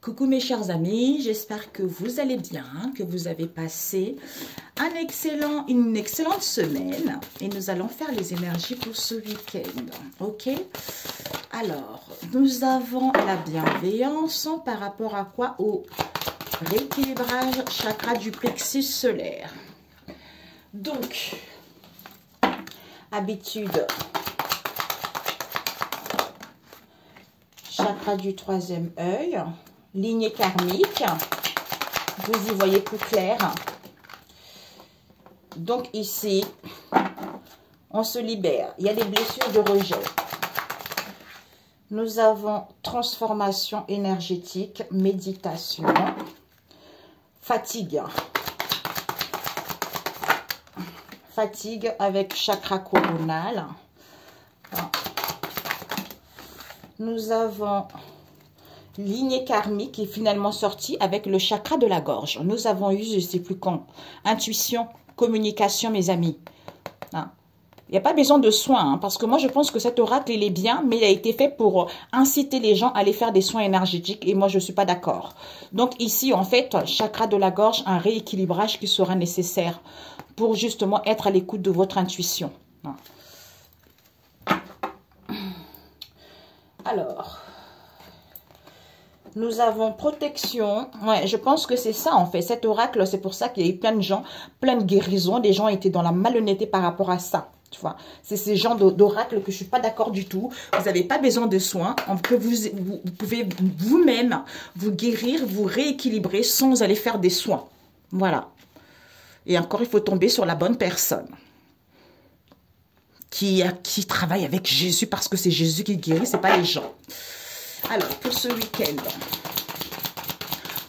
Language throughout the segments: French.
Coucou mes chers amis, j'espère que vous allez bien, que vous avez passé une excellente semaine et nous allons faire les énergies pour ce week-end, ok? Alors, nous avons la bienveillance par rapport à quoi? Au rééquilibrage chakra du plexus solaire. Donc, habitude, chakra du troisième œil, lignée karmique, vous y voyez plus clair. Donc ici, on se libère. Il y a des blessures de rejet. Nous avons transformation énergétique, méditation, fatigue. Fatigue avec chakra coronal. Nous avons lignée karmique qui est finalement sortie avec le chakra de la gorge. Nous avons eu, je ne sais plus quand, intuition, communication, mes amis. Il n'y a pas besoin de soins, parce que moi, je pense que cet oracle, il est bien, mais il a été fait pour inciter les gens à aller faire des soins énergétiques, et moi, je ne suis pas d'accord. Donc ici, en fait, chakra de la gorge, un rééquilibrage qui sera nécessaire pour justement être à l'écoute de votre intuition. Alors, nous avons protection. Ouais, je pense que c'est ça en fait. Cet oracle, c'est pour ça qu'il y a eu plein de gens, plein de guérisons. Des gens étaient dans la malhonnêteté par rapport à ça. Tu vois, c'est ces genres d'oracles que je ne suis pas d'accord du tout. Vous n'avez pas besoin de soins. Vous pouvez vous-même vous guérir, vous rééquilibrer sans aller faire des soins. Voilà. Et encore, il faut tomber sur la bonne personne qui travaille avec Jésus, parce que c'est Jésus qui guérit, ce n'est pas les gens. Alors, pour ce week-end,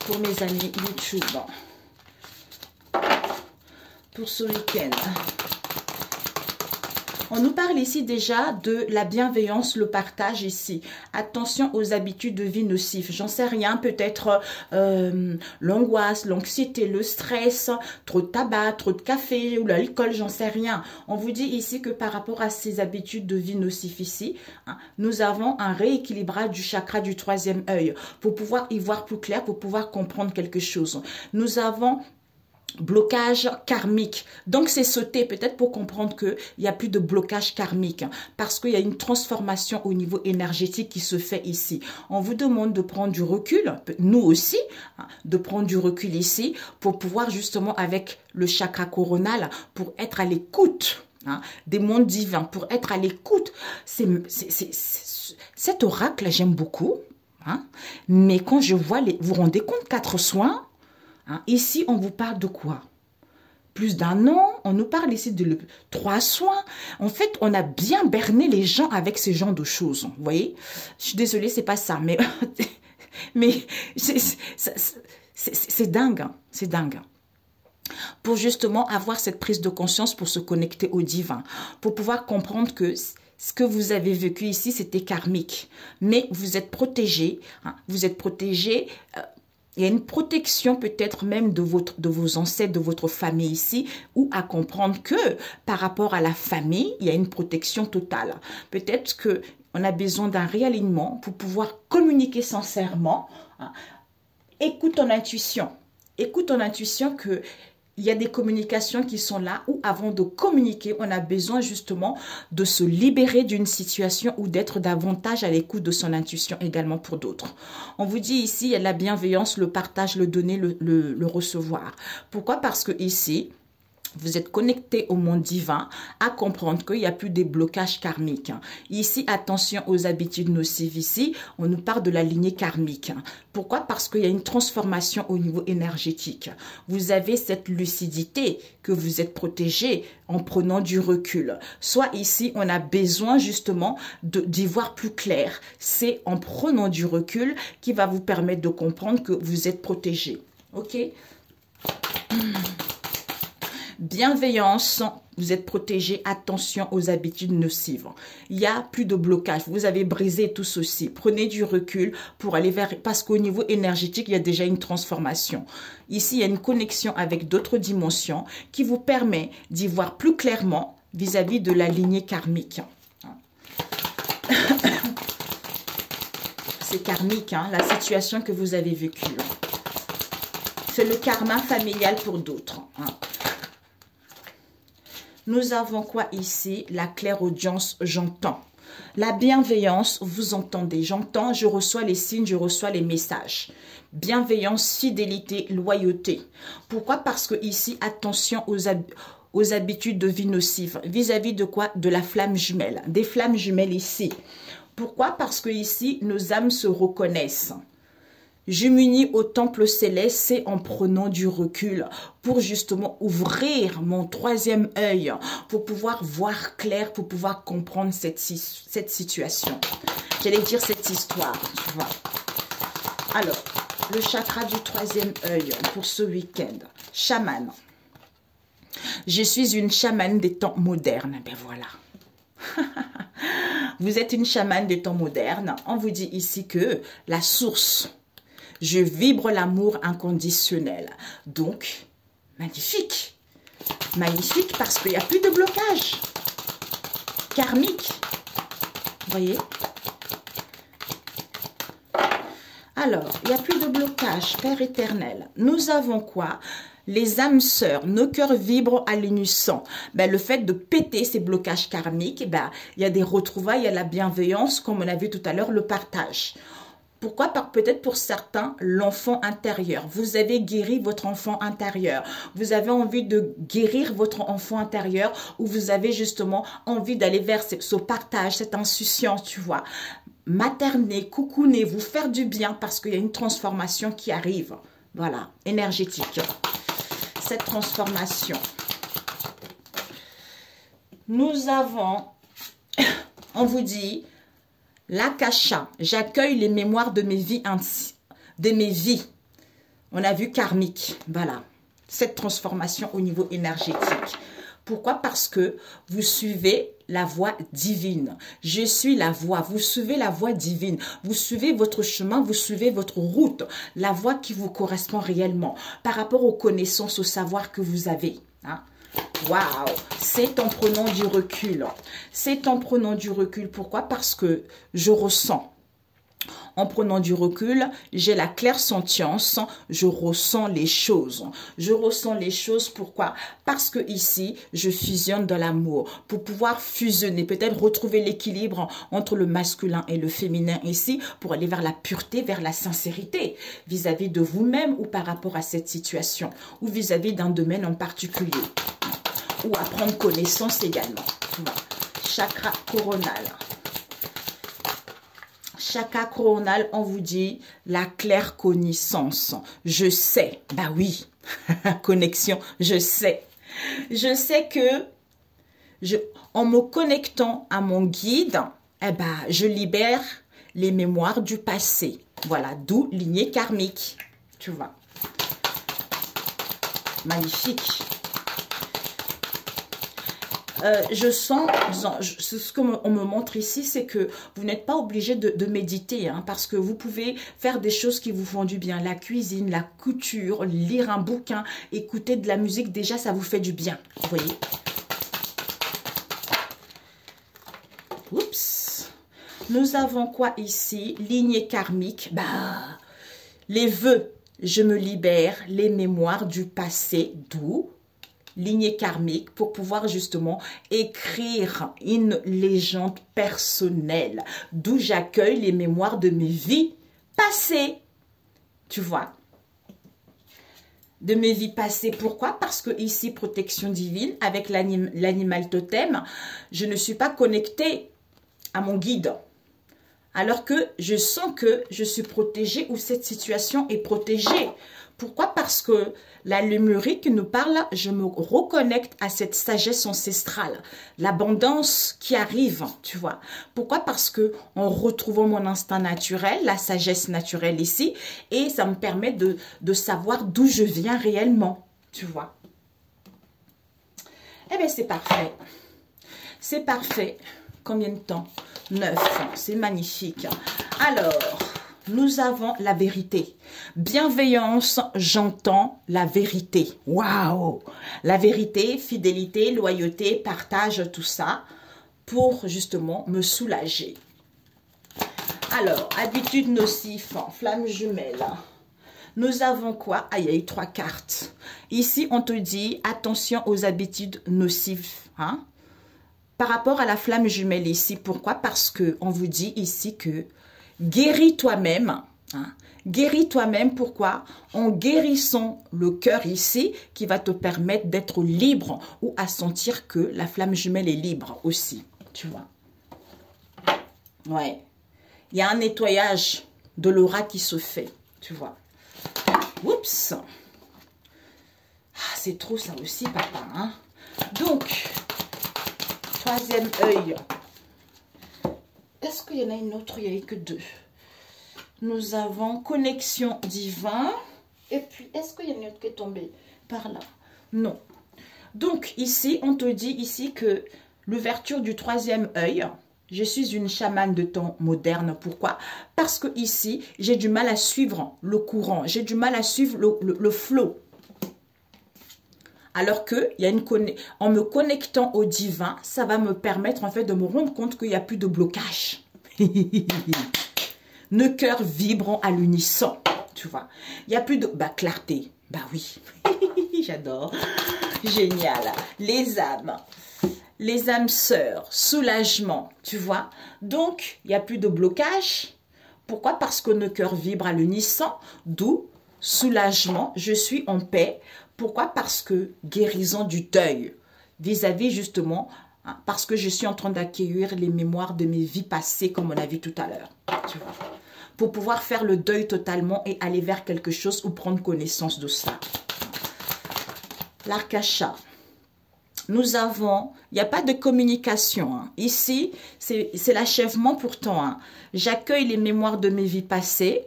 pour mes amis YouTube, pour ce week-end, on nous parle ici déjà de la bienveillance, le partage ici. Attention aux habitudes de vie nocives. J'en sais rien, peut-être l'angoisse, l'anxiété, le stress, trop de tabac, trop de café ou l'alcool, j'en sais rien. On vous dit ici que par rapport à ces habitudes de vie nocives ici, nous avons un rééquilibrage du chakra du troisième œil pour pouvoir y voir plus clair, pour pouvoir comprendre quelque chose. Nous avons blocage karmique. Donc, c'est sauter peut-être pour comprendre qu'il n'y a plus de blocage karmique, parce qu'il y a une transformation au niveau énergétique qui se fait ici. On vous demande de prendre du recul, nous aussi, de prendre du recul ici pour pouvoir justement avec le chakra coronal, pour être à l'écoute des mondes divins, pour être à l'écoute. Cet oracle, j'aime beaucoup, mais quand je vois vous vous rendez compte, 4 soins. Ici, on vous parle de quoi? Plus d'un an, on nous parle ici de 3 soins. En fait, on a bien berné les gens avec ce genre de choses. Vous voyez? Je suis désolée, c'est pas ça, mais, c'est dingue. C'est dingue. Pour justement avoir cette prise de conscience, pour se connecter au divin, pour pouvoir comprendre que ce que vous avez vécu ici, c'était karmique. Mais vous êtes protégé. Vous êtes protégé. Il y a une protection peut-être même de vos ancêtres, de votre famille ici, ou à comprendre que par rapport à la famille, il y a une protection totale. Peut-être qu'on a besoin d'un réalignement pour pouvoir communiquer sincèrement. Écoute ton intuition. Écoute ton intuition que il y a des communications qui sont là où avant de communiquer, on a besoin justement de se libérer d'une situation ou d'être davantage à l'écoute de son intuition également pour d'autres. On vous dit ici, il y a la bienveillance, le partage, le donner, le recevoir. Pourquoi? Parce que ici, vous êtes connecté au monde divin à comprendre qu'il n'y a plus des blocages karmiques. Ici, attention aux habitudes nocives. Ici, on nous parle de la lignée karmique. Pourquoi? Parce qu'il y a une transformation au niveau énergétique. Vous avez cette lucidité que vous êtes protégé en prenant du recul. Soit ici, on a besoin justement d'y voir plus clair. C'est en prenant du recul qui va vous permettre de comprendre que vous êtes protégé. Ok? Bienveillance, vous êtes protégé, attention aux habitudes nocives. Il n'y a plus de blocage, vous avez brisé tout ceci. Prenez du recul pour aller vers, parce qu'au niveau énergétique, il y a déjà une transformation. Ici, il y a une connexion avec d'autres dimensions qui vous permet d'y voir plus clairement vis-à-vis de la lignée karmique. c'est karmique, hein, la situation que vous avez vécue. C'est le karma familial pour d'autres. Hein. Nous avons quoi ici? La clairaudience, j'entends. La bienveillance, vous entendez, j'entends, je reçois les signes, je reçois les messages. Bienveillance, fidélité, loyauté. Pourquoi? Parce que ici, attention aux habitudes de vie nocives. Vis-à-vis de quoi? De la flamme jumelle. Des flammes jumelles ici. Pourquoi? Parce que ici, nos âmes se reconnaissent. Je m'unis au temple céleste, c'est en prenant du recul pour justement ouvrir mon troisième œil, pour pouvoir voir clair, pour pouvoir comprendre cette situation. J'allais dire cette histoire, tu vois. Alors, le chakra du troisième œil pour ce week-end. Chaman. Je suis une chamane des temps modernes. Ben voilà. Vous êtes une chamane des temps modernes. On vous dit ici que la source... Je vibre l'amour inconditionnel. Donc, magnifique. Magnifique parce qu'il n'y a plus de blocage. Karmique. Vous voyez? Alors, il n'y a plus de blocage, Père éternel. Nous avons quoi? Les âmes sœurs, nos cœurs vibrent à l'unisson. Ben, le fait de péter ces blocages karmiques, ben, il y a des retrouvailles, il y a la bienveillance, comme on a vu tout à l'heure, le partage. Pourquoi? Peut-être pour certains, l'enfant intérieur. Vous avez guéri votre enfant intérieur. Vous avez envie de guérir votre enfant intérieur ou vous avez justement envie d'aller vers ce partage, cette insouciance, tu vois. Materner, coucouner, vous faire du bien parce qu'il y a une transformation qui arrive. Voilà, énergétique. Cette transformation. Nous avons, on vous dit... L'akasha, j'accueille les mémoires de mes vies. On a vu karmique, voilà. Cette transformation au niveau énergétique. Pourquoi? Parce que vous suivez la voie divine. Je suis la voie. Vous suivez la voie divine. Vous suivez votre chemin, vous suivez votre route. La voie qui vous correspond réellement par rapport aux connaissances, au savoir que vous avez. Hein? Waouh, c'est en prenant du recul. C'est en prenant du recul. Pourquoi? Parce que je ressens. En prenant du recul, j'ai la clairsentience, je ressens les choses. Je ressens les choses, pourquoi? Parce que ici, je fusionne dans l'amour. Pour pouvoir fusionner, peut-être retrouver l'équilibre entre le masculin et le féminin ici, pour aller vers la pureté, vers la sincérité, vis-à-vis de vous-même ou par rapport à cette situation, ou vis-à-vis d'un domaine en particulier. Ou à prendre connaissance également. Chakra coronal. Chakra coronal, on vous dit la claire connaissance. Je sais. Bah oui. Connexion. Je sais. Je sais que en me connectant à mon guide, eh ben, je libère les mémoires du passé. Voilà. D'où lignée karmique. Tu vois. Magnifique. Je sens, ce qu'on me montre ici, c'est que vous n'êtes pas obligé de méditer, hein, parce que vous pouvez faire des choses qui vous font du bien. La cuisine, la couture, lire un bouquin, écouter de la musique, déjà ça vous fait du bien, vous voyez. Oups. Nous avons quoi ici? Lignée karmique, bah, les vœux, je me libère, les mémoires du passé, d'où lignée karmique pour pouvoir justement écrire une légende personnelle, d'où j'accueille les mémoires de mes vies passées. Tu vois? De mes vies passées. Pourquoi? Parce que ici, protection divine, avec l'animal totem, je ne suis pas connectée à mon guide. Alors que je sens que je suis protégée ou cette situation est protégée. Pourquoi? Parce que la Lémurie qui nous parle, je me reconnecte à cette sagesse ancestrale, l'abondance qui arrive, tu vois. Pourquoi? Parce que en retrouvant mon instinct naturel, la sagesse naturelle ici, et ça me permet de savoir d'où je viens réellement, tu vois. Eh bien, c'est parfait. C'est parfait. Combien de temps? 9. C'est magnifique. Alors... nous avons la vérité. Bienveillance, j'entends la vérité. Waouh! La vérité, fidélité, loyauté, partage, tout ça, pour justement me soulager. Alors, habitude nocive, flamme jumelle. Nous avons quoi? Ah, il y a eu 3 cartes. Ici, on te dit, attention aux habitudes nocives. Hein? Par rapport à la flamme jumelle ici, pourquoi? Parce qu'on vous dit ici que guéris toi-même. Hein? Guéris toi-même, pourquoi? En guérissant le cœur ici, qui va te permettre d'être libre ou à sentir que la flamme jumelle est libre aussi. Tu vois? Ouais. Il y a un nettoyage de l'aura qui se fait. Tu vois? Oups! Ah, c'est trop ça aussi, papa. Hein? Donc, troisième œil. Est-ce qu'il y en a une autre? Il n'y a eu que 2. Nous avons connexion divine. Et puis, est-ce qu'il y en a une autre qui est tombée par là? Non. Donc, ici, on te dit ici que l'ouverture du troisième œil, je suis une chamane de temps moderne. Pourquoi? Parce que ici, j'ai du mal à suivre le courant. J'ai du mal à suivre le flow. Alors que en me connectant au divin, ça va me permettre en fait de me rendre compte qu'il n'y a plus de blocage. Nos cœurs vibrent à l'unisson, tu vois. Il n'y a plus de clarté. Bah oui, j'adore. Génial. Les âmes sœurs, soulagement, tu vois. Donc, il n'y a plus de blocage. Pourquoi? Parce que nos cœurs vibrent à l'unisson, d'où soulagement, je suis en paix. Pourquoi? Parce que guérison du deuil, vis-à-vis justement, hein, parce que je suis en train d'accueillir les mémoires de mes vies passées, comme on a vu tout à l'heure, tu vois. Pour pouvoir faire le deuil totalement et aller vers quelque chose ou prendre connaissance de ça. L'arcacha. Nous avons, il n'y a pas de communication. Hein. Ici, c'est l'achèvement pourtant. Hein. J'accueille les mémoires de mes vies passées.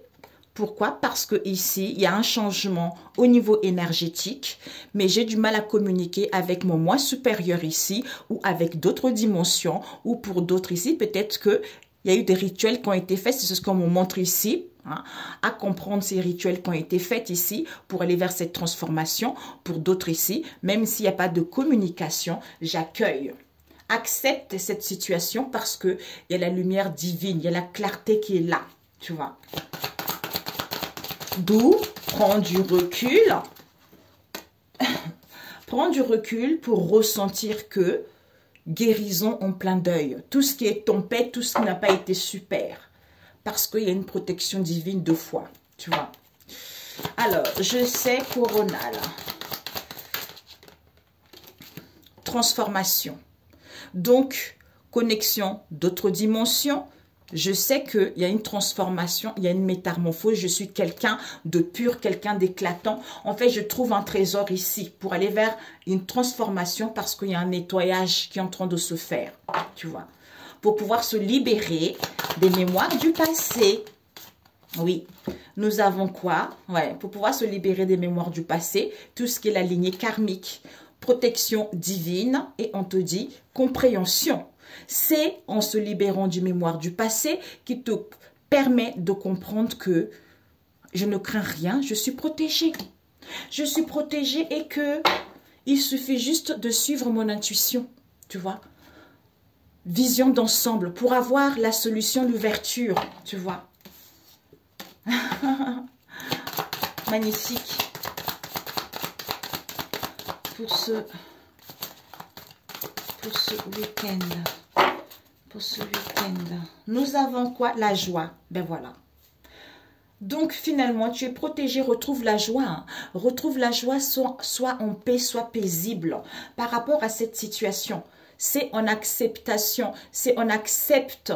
Pourquoi? Parce que ici, il y a un changement au niveau énergétique, mais j'ai du mal à communiquer avec mon moi supérieur ici ou avec d'autres dimensions ou pour d'autres ici. Peut-être que il y a eu des rituels qui ont été faits, c'est ce qu'on me montre ici, hein, à comprendre ces rituels qui ont été faits ici pour aller vers cette transformation. Pour d'autres ici, même s'il n'y a pas de communication, j'accueille. Accepte cette situation parce qu'il y a la lumière divine, il y a la clarté qui est là, tu vois. D'où, prends du recul. Prends du recul pour ressentir que guérison en plein deuil. Tout ce qui est tempête, tout ce qui n'a pas été super. Parce qu'il y a une protection divine 2 fois. Tu vois. Alors, je sais coronal. Transformation. Donc, connexion d'autres dimensions. Je sais qu'il y a une transformation, il y a une métamorphose. Je suis quelqu'un de pur, quelqu'un d'éclatant. En fait, je trouve un trésor ici pour aller vers une transformation parce qu'il y a un nettoyage qui est en train de se faire, tu vois. Pour pouvoir se libérer des mémoires du passé. Oui, nous avons quoi? Ouais, pour pouvoir se libérer des mémoires du passé, tout ce qui est la lignée karmique, protection divine et on te dit compréhension. C'est en se libérant du mémoire du passé qui te permet de comprendre que je ne crains rien, je suis protégée. Je suis protégée et que il suffit juste de suivre mon intuition, tu vois. Vision d'ensemble pour avoir la solution, l'ouverture, tu vois. Magnifique. Pour ce week-end. Pour ce week-end. Nous avons quoi? La joie. Ben voilà. Donc finalement, tu es protégé, retrouve la joie. Hein. Retrouve la joie, soit en paix, soit paisible par rapport à cette situation. C'est en acceptation. C'est on accepte.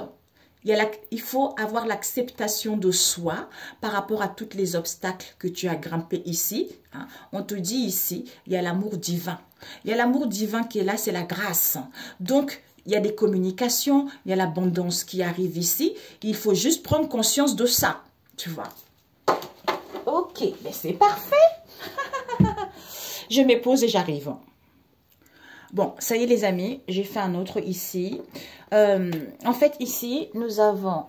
Il faut avoir l'acceptation de soi par rapport à tous les obstacles que tu as grimpés ici. Hein. On te dit ici, il y a l'amour divin. Il y a l'amour divin qui est là, c'est la grâce. Donc, il y a des communications, il y a l'abondance qui arrive ici. Il faut juste prendre conscience de ça, tu vois. Ok, mais c'est parfait. Je me pose et j'arrive. Bon, ça y est les amis, j'ai fait un autre ici. En fait, ici, nous avons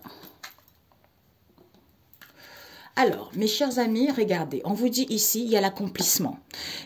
Alors, mes chers amis, regardez, on vous dit ici, il y a l'accomplissement.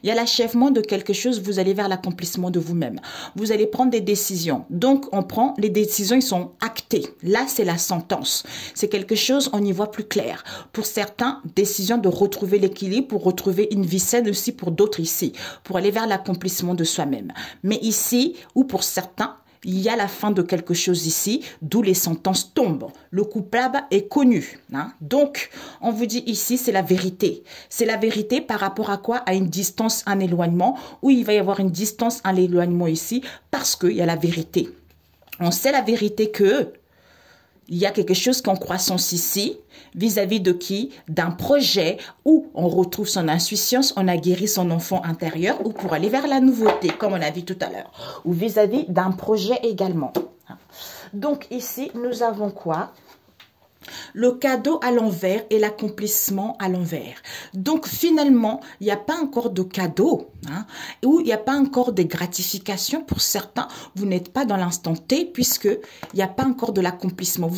Il y a l'achèvement de quelque chose, vous allez vers l'accomplissement de vous-même. Vous allez prendre des décisions. Donc, on prend, les décisions, ils sont actées. Là, c'est la sentence. C'est quelque chose, on y voit plus clair. Pour certains, décision de retrouver l'équilibre, pour retrouver une vie saine aussi pour d'autres ici, pour aller vers l'accomplissement de soi-même. Mais ici, ou pour certains, il y a la fin de quelque chose ici, d'où les sentences tombent. Le coupable est connu. Hein? Donc, on vous dit ici, c'est la vérité. C'est la vérité par rapport à quoi? À une distance, un éloignement, où il va y avoir une distance, un éloignement ici, parce qu'il y a la vérité. On sait la vérité que il y a quelque chose qui est en croissance ici, vis-à-vis de qui? D'un projet où on retrouve son insouciance, on a guéri son enfant intérieur, ou pour aller vers la nouveauté, comme on a vu tout à l'heure, ou vis-à-vis d'un projet également. Donc ici, nous avons quoi? Le cadeau à l'envers et l'accomplissement à l'envers. Donc finalement, il n'y a pas encore de cadeau, hein, ou il n'y a pas encore de gratification pour certains. Vous n'êtes pas dans l'instant T puisque il n'y a pas encore de l'accomplissement.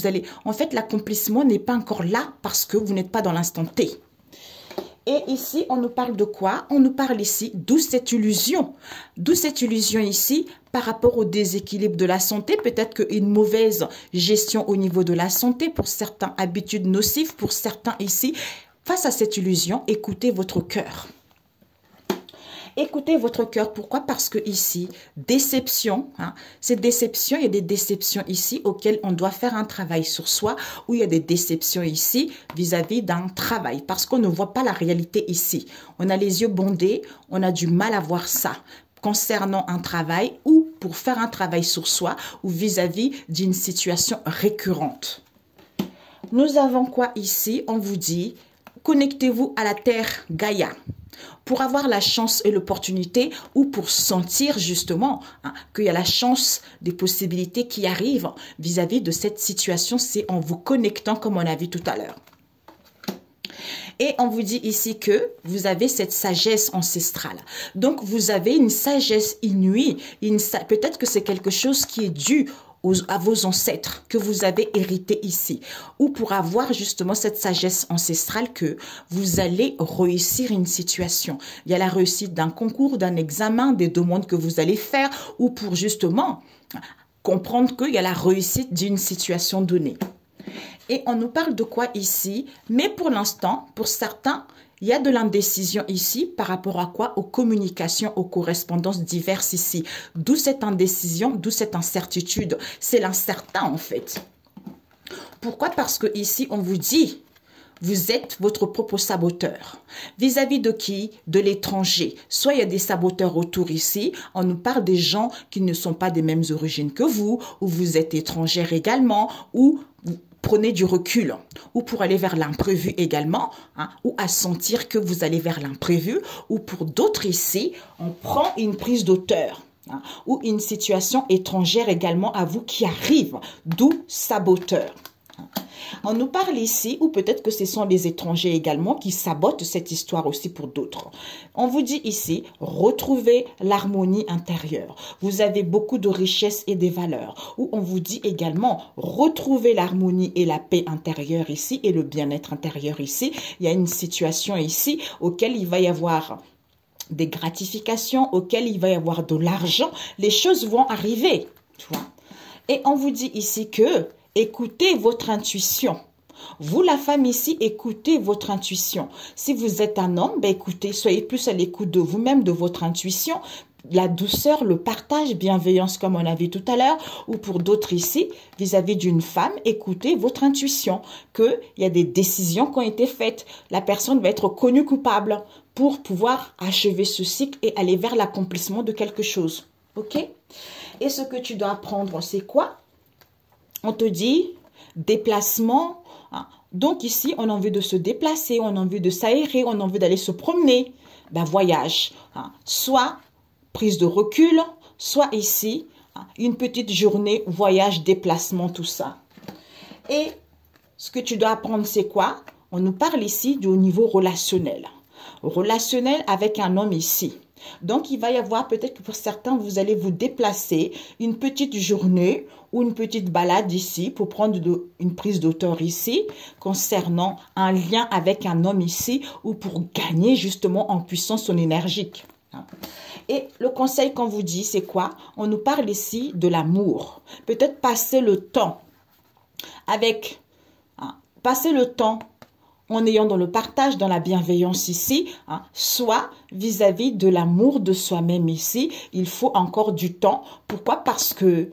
En fait, l'accomplissement n'est pas encore là parce que vous n'êtes pas dans l'instant T. Et ici, on nous parle de quoi? On nous parle ici, d'où cette illusion? D'où cette illusion ici par rapport au déséquilibre de la santé? Peut-être qu'une mauvaise gestion au niveau de la santé, pour certains, habitudes nocives, pour certains ici. Face à cette illusion, écoutez votre cœur. Écoutez votre cœur. Pourquoi? Parce que ici, déception, hein, ces déceptions, il y a des déceptions ici auxquelles on doit faire un travail sur soi, ou il y a des déceptions ici vis-à-vis d'un travail, parce qu'on ne voit pas la réalité ici. On a les yeux bondés, on a du mal à voir ça concernant un travail ou pour faire un travail sur soi ou vis-à-vis d'une situation récurrente. Nous avons quoi ici? On vous dit, connectez-vous à la terre Gaïa. Pour avoir la chance et l'opportunité ou pour sentir justement hein, qu'il y a la chance des possibilités qui arrivent vis-à-vis de cette situation, c'est en vous connectant comme on a vu tout à l'heure. Et on vous dit ici que vous avez cette sagesse ancestrale. Donc, vous avez une sagesse inouïe. Peut-être que c'est quelque chose qui est dû à vos ancêtres que vous avez hérité ici, ou pour avoir justement cette sagesse ancestrale que vous allez réussir une situation. Il y a la réussite d'un concours, d'un examen, des demandes que vous allez faire, ou pour justement comprendre qu'il y a la réussite d'une situation donnée. Et on nous parle de quoi ici? Mais pour l'instant, pour certains, il y a de l'indécision ici par rapport à quoi? Aux communications, aux correspondances diverses ici. D'où cette indécision, d'où cette incertitude. C'est l'incertain en fait. Pourquoi? Parce que ici, on vous dit, vous êtes votre propre saboteur. Vis-à-vis de qui? De l'étranger. Soit il y a des saboteurs autour ici, on nous parle des gens qui ne sont pas des mêmes origines que vous, ou vous êtes étrangère également, ou prenez du recul, ou pour aller vers l'imprévu également, hein, ou à sentir que vous allez vers l'imprévu, ou pour d'autres ici, on prend une prise d'auteur, hein, ou une situation étrangère également à vous qui arrive, d'où saboteur. On nous parle ici, ou peut-être que ce sont les étrangers également qui sabotent cette histoire aussi pour d'autres. On vous dit ici, retrouvez l'harmonie intérieure. Vous avez beaucoup de richesses et des valeurs. Ou on vous dit également, retrouvez l'harmonie et la paix intérieure ici et le bien-être intérieur ici. Il y a une situation ici auquel il va y avoir des gratifications, auquel il va y avoir de l'argent. Les choses vont arriver. Tu vois? Et on vous dit ici que écoutez votre intuition. Vous, la femme ici, écoutez votre intuition. Si vous êtes un homme, ben écoutez, soyez plus à l'écoute de vous-même, de votre intuition. La douceur, le partage, bienveillance, comme on a vu tout à l'heure, ou pour d'autres ici, vis-à-vis d'une femme, écoutez votre intuition, qu'il y a des décisions qui ont été faites. La personne va être connue coupable pour pouvoir achever ce cycle et aller vers l'accomplissement de quelque chose. Ok? Et ce que tu dois apprendre, c'est quoi? On te dit déplacement. Donc ici, on a envie de se déplacer, on a envie de s'aérer, on a envie d'aller se promener. Ben voyage. Soit prise de recul, soit ici, une petite journée, voyage, déplacement, tout ça. Et ce que tu dois apprendre, c'est quoi? On nous parle ici du niveau relationnel. Relationnel avec un homme ici. Donc, il va y avoir peut-être que pour certains, vous allez vous déplacer une petite journée ou une petite balade ici pour prendre une prise d'auteur ici concernant un lien avec un homme ici ou pour gagner justement en puissance son énergique. Et le conseil qu'on vous dit, c'est quoi? On nous parle ici de l'amour. Peut-être passer le temps avec, passer le temps en ayant dans le partage, dans la bienveillance ici, soit vis-à-vis de l'amour de soi-même ici, il faut encore du temps. Pourquoi? Parce que,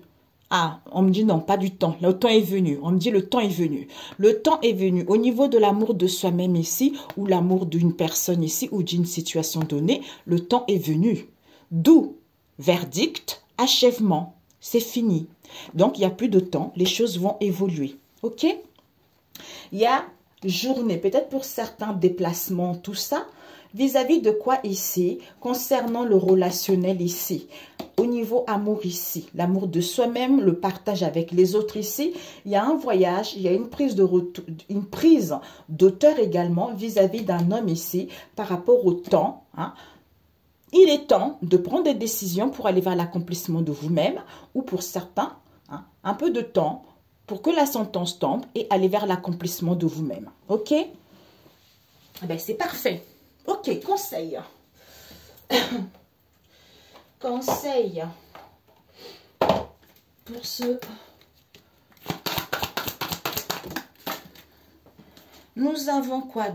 on me dit non, pas du temps, le temps est venu. On me dit le temps est venu. Le temps est venu au niveau de l'amour de soi-même ici, ou l'amour d'une personne ici, ou d'une situation donnée, le temps est venu. D'où, verdict, achèvement, c'est fini. Donc, il n'y a plus de temps, les choses vont évoluer. Ok? Il y a journée, peut-être pour certains déplacements, tout ça, vis-à-vis de quoi ici, concernant le relationnel ici, au niveau amour ici, l'amour de soi-même, le partage avec les autres ici, il y a un voyage, il y a une prise d'auteur également vis-à-vis d'un homme ici, par rapport au temps, Il est temps de prendre des décisions pour aller vers l'accomplissement de vous-même, ou pour certains, un peu de temps pour que la sentence tombe et aller vers l'accomplissement de vous-même. Ok? Ben, c'est parfait. Ok, conseil. Conseil pour ce... Nous avons quoi?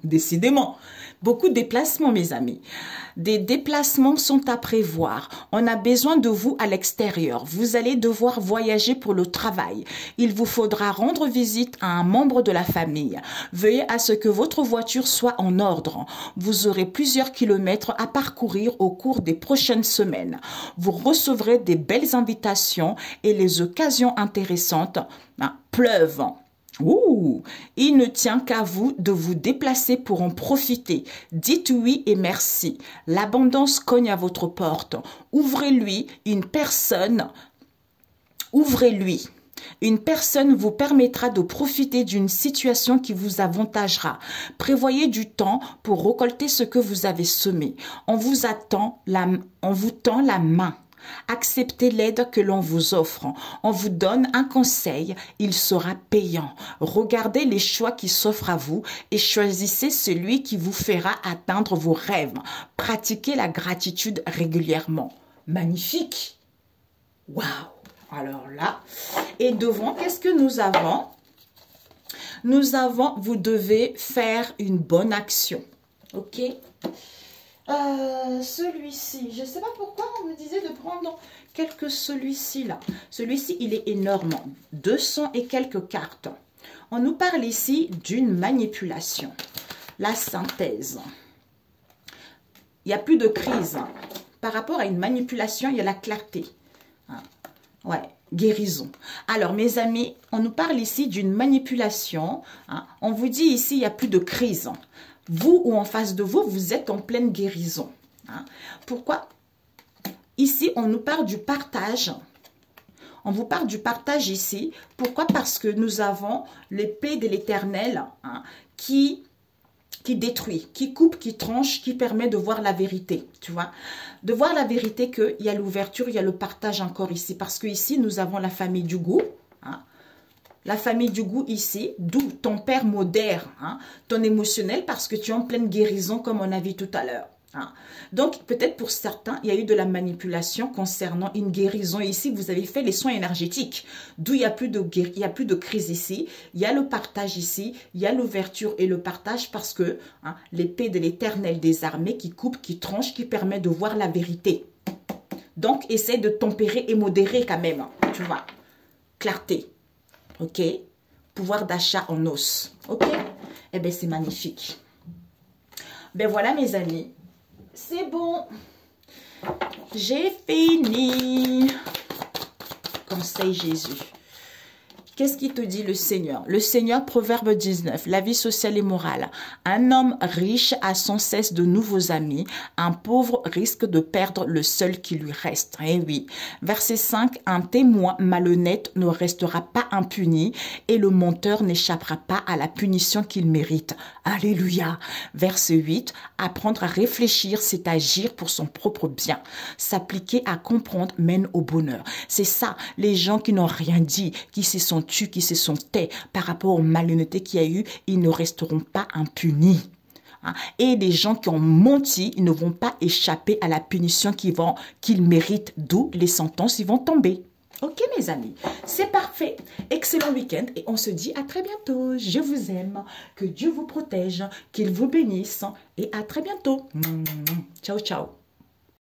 Décidément, beaucoup de déplacements, mes amis. Des déplacements sont à prévoir. On a besoin de vous à l'extérieur. Vous allez devoir voyager pour le travail. Il vous faudra rendre visite à un membre de la famille. Veuillez à ce que votre voiture soit en ordre. Vous aurez plusieurs kilomètres à parcourir au cours des prochaines semaines. Vous recevrez des belles invitations et les occasions intéressantes pleuvent. Ouh, il ne tient qu'à vous de vous déplacer pour en profiter. Dites oui et merci. L'abondance cogne à votre porte. Ouvrez-lui une personne. Ouvrez-lui. Une personne vous permettra de profiter d'une situation qui vous avantagera. Prévoyez du temps pour récolter ce que vous avez semé. On vous tend la main. Acceptez l'aide que l'on vous offre. On vous donne un conseil, il sera payant. Regardez les choix qui s'offrent à vous et choisissez celui qui vous fera atteindre vos rêves. Pratiquez la gratitude régulièrement. Magnifique! Waouh! Alors là, et devant, qu'est-ce que nous avons? Nous avons, vous devez faire une bonne action. Ok? Celui-ci, je ne sais pas pourquoi on me disait de prendre celui-ci là. Celui-ci, il est énorme. 200 et quelques cartes. On nous parle ici d'une manipulation. La synthèse. Il n'y a plus de crise. Par rapport à une manipulation, il y a la clarté. Ouais, guérison. Alors, mes amis, on nous parle ici d'une manipulation. On vous dit ici, il n'y a plus de crise. Vous ou en face de vous, vous êtes en pleine guérison. Pourquoi? Ici, on nous parle du partage. On vous parle du partage ici. Pourquoi? Parce que nous avons l'épée de l'Éternel qui détruit, qui coupe, qui tranche, qui permet de voir la vérité. Tu vois? De voir la vérité qu'il y a l'ouverture, il y a le partage encore ici. Parce que ici, nous avons la famille du goût. La famille du goût ici, d'où ton père modère ton émotionnel parce que tu es en pleine guérison comme on a vu tout à l'heure. Donc, peut-être pour certains, il y a eu de la manipulation concernant une guérison ici. Vous avez fait les soins énergétiques, d'où il n'y a plus de crise ici. Il y a le partage ici, il y a l'ouverture et le partage parce que l'épée de l'Éternel des armées qui coupe, qui tranche, qui permet de voir la vérité. Donc, essaie de tempérer et modérer quand même, tu vois. Clarté. Ok, pouvoir d'achat en os. Ok, eh bien c'est magnifique. Ben voilà mes amis, c'est bon. J'ai fini. Conseil Jésus. Qu'est-ce qui te dit le Seigneur? Le Seigneur, Proverbe 19, la vie sociale et morale. Un homme riche a sans cesse de nouveaux amis. Un pauvre risque de perdre le seul qui lui reste. Eh oui. Verset 5, un témoin malhonnête ne restera pas impuni et le menteur n'échappera pas à la punition qu'il mérite. Alléluia. Verset 8, apprendre à réfléchir, c'est agir pour son propre bien. S'appliquer à comprendre mène au bonheur. C'est ça, les gens qui n'ont rien dit, qui se sont tus, qui se sont tais par rapport aux malhonnêtetés qu'il y a eu, ils ne resteront pas impunis. Et les gens qui ont menti, ils ne vont pas échapper à la punition qu'ils méritent, d'où les sentences, ils vont tomber. Ok mes amis, c'est parfait. Excellent week-end et on se dit à très bientôt. Je vous aime, que Dieu vous protège, qu'il vous bénisse et à très bientôt. Ciao, ciao.